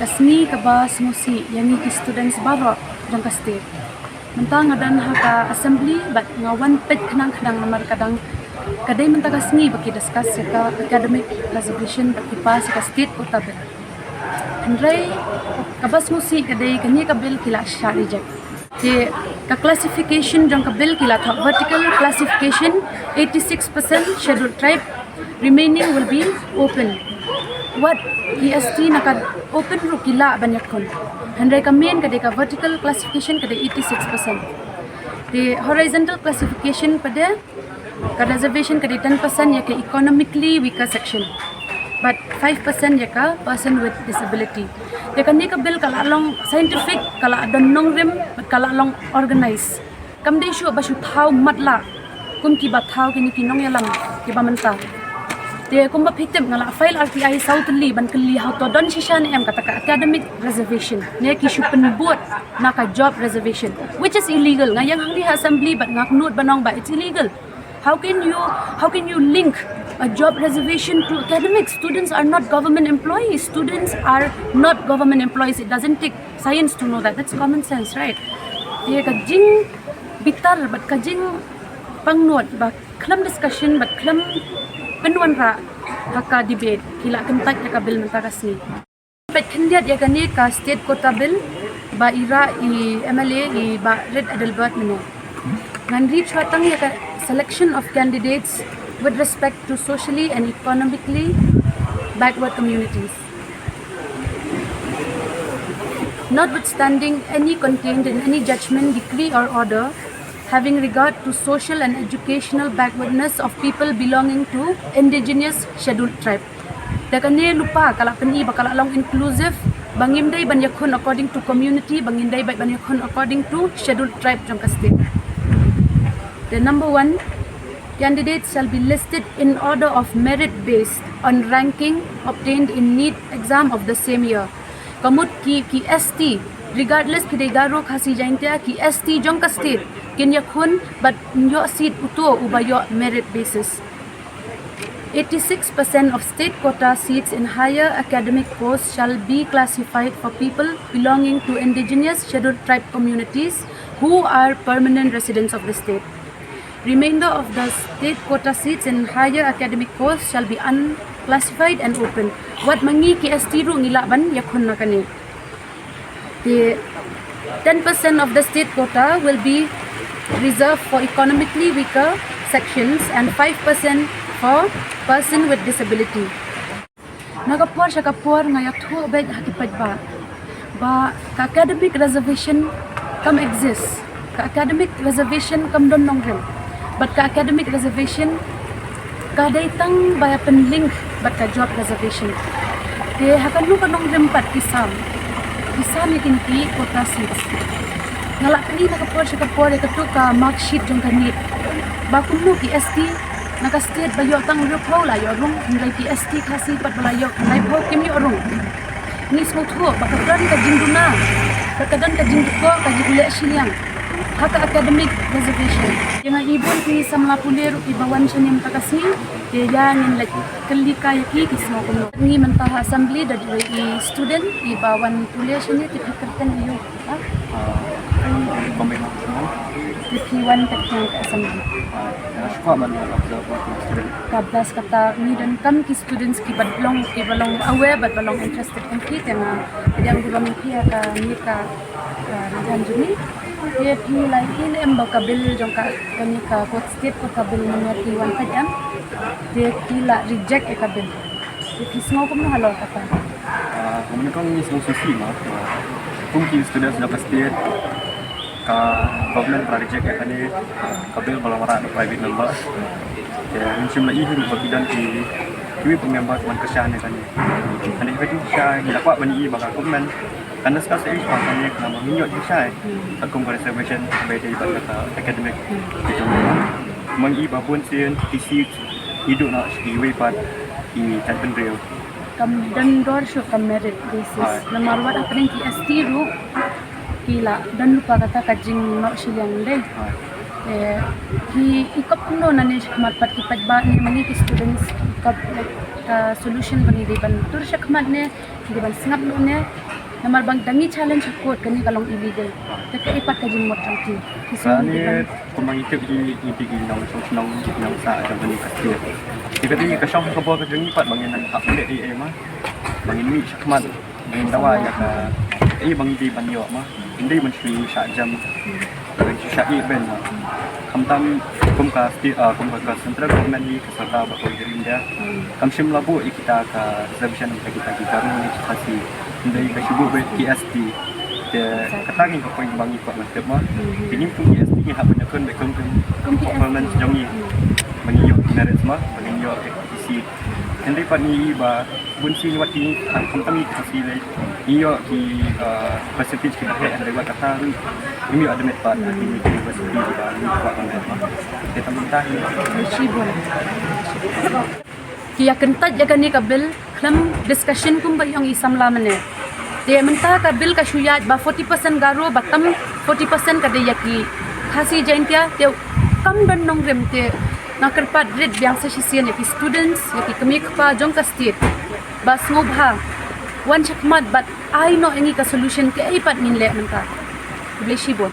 kasni kabas musi yang ki students baro jang ka state mentang adan haka assembly but ngawan pet kenang nomor kadang kadai mentang kasni baki discuss ka academic resolution baki pas ka state kota bil andrai kabas musi kadai kani ka bil kila sha reject ke ka classification jang ka bil kila tha vertical classification 86% scheduled tribe remaining will be open. What EST nakad open ru kila banyak kon. Handai ka main kadai ka vertical classification kadai 86%. The horizontal classification pada ka reservation kadai 10% ya ke economically weaker section. But 5% ya ka person with disability. Ya kan ni ka bill kala long scientific kala donong rim kala long organize. Kam dei shu ba shu thau matla. Kum ki ba thau ki ni kinong yalam ki ba manta. Dia kumba pitem ngala file RTI Southly ban keli how to don shishan em kata ka academic reservation ne ki shu penbuat naka job reservation which is illegal ngayang hangli assembly but ngak note banong ba it's illegal. How can you link a job reservation to academics? Students are not government employees. Students are not government employees. It doesn't take science to know that. That's common sense, right? Dia kajing bitar but kajing pangnuat ba klam discussion but klam penuan ra haka debate kila kentat ya ka bil mentakasni pet kendiat ya kani ka state kota bil ba ira I MLA I ba Red Adelbert mene ngan reach watang ya ka selection of candidates with respect to socially and economically backward communities, notwithstanding any contained in any judgment, decree or order having regard to social and educational backwardness of people belonging to indigenous scheduled tribe. Dakane lupa kala peni bakala long inclusive bangimdai banyakon according to community bangindai banyakon according to scheduled tribe jangka state. The number 1 candidates shall be listed in order of merit based on ranking obtained in NEET exam of the same year. Kamut ki ST regardless kidai garo khasi jaintia ki ST jangka state kenya khun but yo seat uto ubayo merit basis. 86% of state quota seats in higher academic posts shall be classified for people belonging to indigenous scheduled tribe communities who are permanent residents of the state. Remainder of the state quota seats in higher academic posts shall be unclassified and open. What mangi ki ST ru ngilaban yakhun na kani. The 10% of the state quota will be reserved for economically weaker sections and 5% for person with disability. Nagapur siya kapur ngayak thu bed hakipad ba ka academic reservation come exists. Ka academic reservation come don nong rim. But ka academic reservation ka daitang baya pen link but ka job reservation. Te hakan lu kanong rim pat kisam ni tinti kota seats. Ngalak ni nakapur siya kapur ikatu ka mark sheet jong kanit. Bakun lu ki ST naka state bayo tang ru pau la yo rung nilai ki ST kasi pat balayo nai pau kim yo rung. Ni small thu bakadran ka jinduna. Bakadran ka jinduko ka jibule siliang. Haka academic reservation. Yang ibon ki samla puler ki bawan siya ni takasni dia yang lagi kelika yaki ki semua kuno. Ni mentah assembly dari student I bawan puler siya ni tipikerten iyo. P1 teknik assembly. Suka mana Kablas kata ni dan kam ki students ki balong aware but balong interested in ki tema dia guru mimpi ka ni ka rajan juni dia pi lagi em bakabil jong ka kami ka kot state ko kabil nomor P1 kajam dia kila reject e kabil dia kismo ko halo kata kami kan ni semua sisi mah mungkin students dapat state ka government project ya kani kabil balawara private number ya mungkin lagi hidup bagidan di kami pemember teman kesyane kani kani itu syai dapat bani bagi government karena sekarang ini pakai nama minyak syai akum reservation beda ibarat academic itu mengi babun sien isi hidup nak diwe pat di Tanjung Priok kam dan dor show kam merit basis nomor wat apning ki ST ru kila dan lupa kata kajing no siliang deh Hi ikop no na ni khmat pat ki pat ba ni mani ki students ikop solution bani de ban tur sha khmat ne ki ban sngap no ne namar bang dangi challenge ko kani kalong illegal te ke ipat ka jin mot tang ki Soalnya kumang itu di nong sa ada bani kasih. Jika di kasong kabur ke jengi pat bangin nan hak boleh di mah. Bangin mi sakmat bangin tawa ya ka. Bangin di ban yo mah. Ini menteri syak jam. Syak ben. Kamtam kumka kumka central government ni keserta bakal Gerindra. Kamsim labu kita ka reservation kita baru ni kasih. Dari kasih PST. Katangin ko yung bangi ko nagtip mo. Pinim kong PST nga hapon na kun bekong performance jongi. Mangiyo kinarit mo, mangiyo isi. Hindi pa ni iba bunsi ni wati ang kami kasi iyo ki percentage kita kaya ada buat kata ini ada met part ini university kita ini buat kan kita mentah Shibon Kia kentat jaga ni kabil klam discussion kum ba yung isam lamane dia mentah kabil ka shuyat ba 40% garo batam 40% ka de yaki khasi jain kya te kam dan nong rem te na kerpat red biang sa sisian yaki students yaki kemik pa jong ka state bas ngobha wan chakmat but I know any ka solution ke ipat min le mentah Shibon